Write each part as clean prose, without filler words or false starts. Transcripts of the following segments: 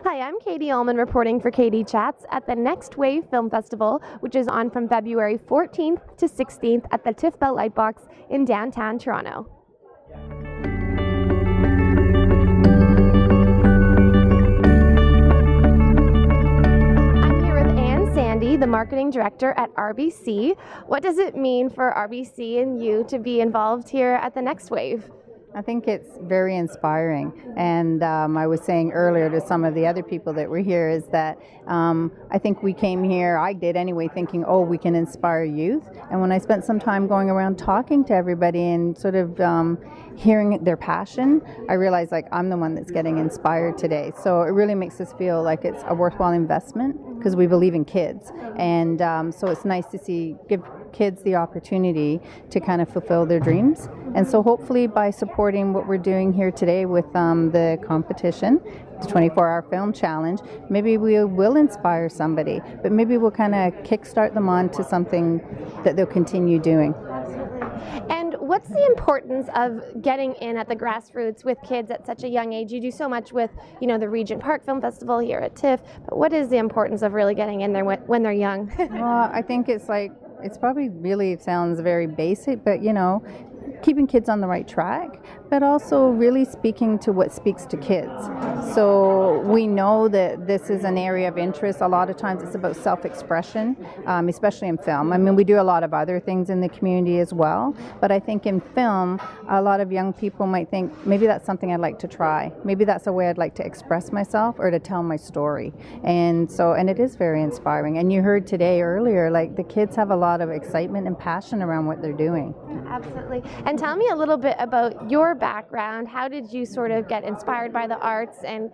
Hi, I'm Katie Ullman reporting for KD Chats at the Next Wave Film Festival, which is on from February 14th to 16th at the TIFF LIGHTBOX in downtown Toronto. I'm here with Sandy, the marketing director at RBC. What does it mean for RBC and you to be involved here at the Next Wave? I think it's very inspiring, and I was saying earlier to some of the other people that were here is that I think we came here, I did anyway, thinking, oh, we can inspire youth. And when I spent some time going around talking to everybody and sort of hearing their passion, I realized like I'm the one that's getting inspired today. So it really makes us feel like it's a worthwhile investment because we believe in kids, and so it's nice to give kids the opportunity to kind of fulfill their dreams. And so hopefully by supporting what we're doing here today with the competition, the 24-hour film challenge, maybe we will inspire somebody, but maybe we'll kind of kickstart them on to something that they'll continue doing. And what's the importance of getting in at the grassroots with kids at such a young age? You do so much with, the Regent Park Film Festival here at TIFF, but what is the importance of really getting in there when they're young? Well, I think it's probably really sounds very basic, but keeping kids on the right track, but also really speaking to what speaks to kids. So we know that this is an area of interest. A lot of times it's about self-expression, especially in film. I mean, we do a lot of other things in the community as well, but I think in film, a lot of young people might think, maybe that's something I'd like to try. Maybe that's a way I'd like to express myself or to tell my story. And it is very inspiring. And you heard today earlier, like the kids have a lot of excitement and passion around what they're doing. Absolutely. And tell me a little bit about your background. How did you sort of get inspired by the arts and,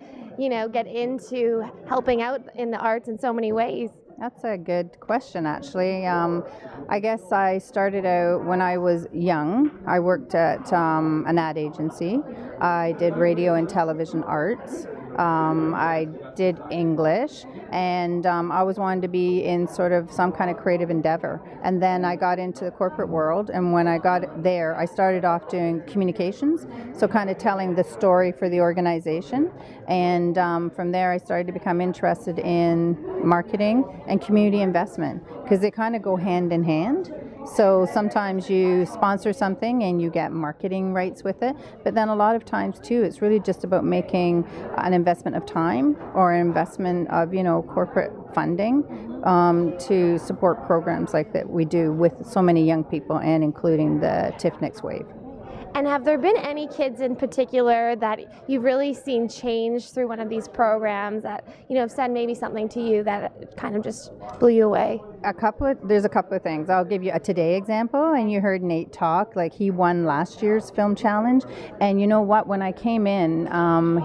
get into helping out in the arts in so many ways? That's a good question, actually. I guess I started out when I was young. I worked at an ad agency. I did radio and television arts. I did English, and I always wanted to be in sort of some kind of creative endeavor. And then I got into the corporate world, and when I got there, I started off doing communications, so kind of telling the story for the organization. And from there, I started to become interested in marketing and community investment, because they kind of go hand in hand. So sometimes you sponsor something and you get marketing rights with it, but then a lot of times too, it's really just about making an investment of time or an investment of, corporate funding to support programs like that we do with so many young people, and including the TiffNextWave. And have there been any kids in particular that you've really seen change through one of these programs that, have said maybe something to you that kind of just blew you away? There's a couple of things. I'll give you a today example, and you heard Nate talk, like he won last year's film challenge, and you know what, when I came in,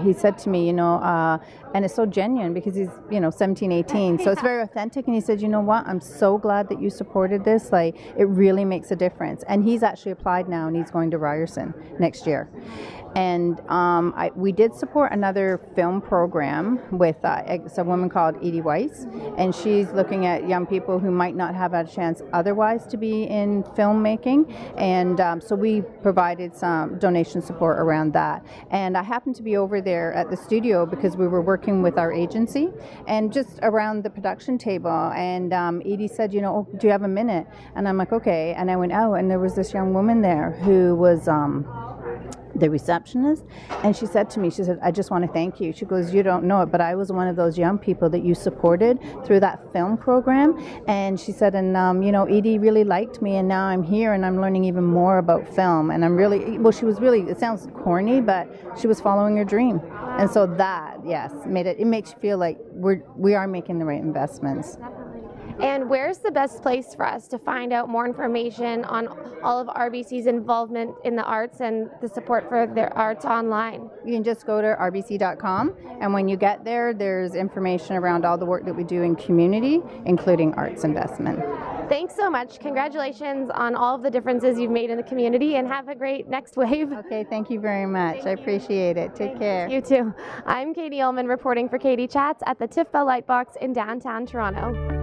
he said to me, and it's so genuine because he's, 17, 18, so it's very authentic, and he said, you know what, I'm so glad that you supported this, like it really makes a difference. And he's actually applied now, and he's going to Ryerson next year. And we did support another film program with a woman called Edie Weiss, and she's looking at young people who might not have a chance otherwise to be in filmmaking, and so we provided some donation support around that. And I happened to be over there at the studio because we were working with our agency and just around the production table, and Edie said, oh, do you have a minute? And I'm like, okay. And I went out, and there was this young woman there who was the receptionist, and she said to me, she said, I just want to thank you. She goes, you don't know it, but I was one of those young people that you supported through that film program. And she said, and Edie really liked me, and now I'm here and I'm learning even more about film, and I'm really, well, she was really, it sounds corny, but she was following her dream. And so that, yes, it makes you feel like we are making the right investments. And where's the best place for us to find out more information on all of RBC's involvement in the arts and the support for their arts online? You can just go to rbc.com, and when you get there, there's information around all the work that we do in community, including arts investment. Thanks so much. Congratulations on all of the differences you've made in the community, and have a great Next Wave. Okay, thank you very much. I appreciate it. Take care. You too. I'm Katie Ullman reporting for KD Chats at the TIFF LIGHTBOX in downtown Toronto.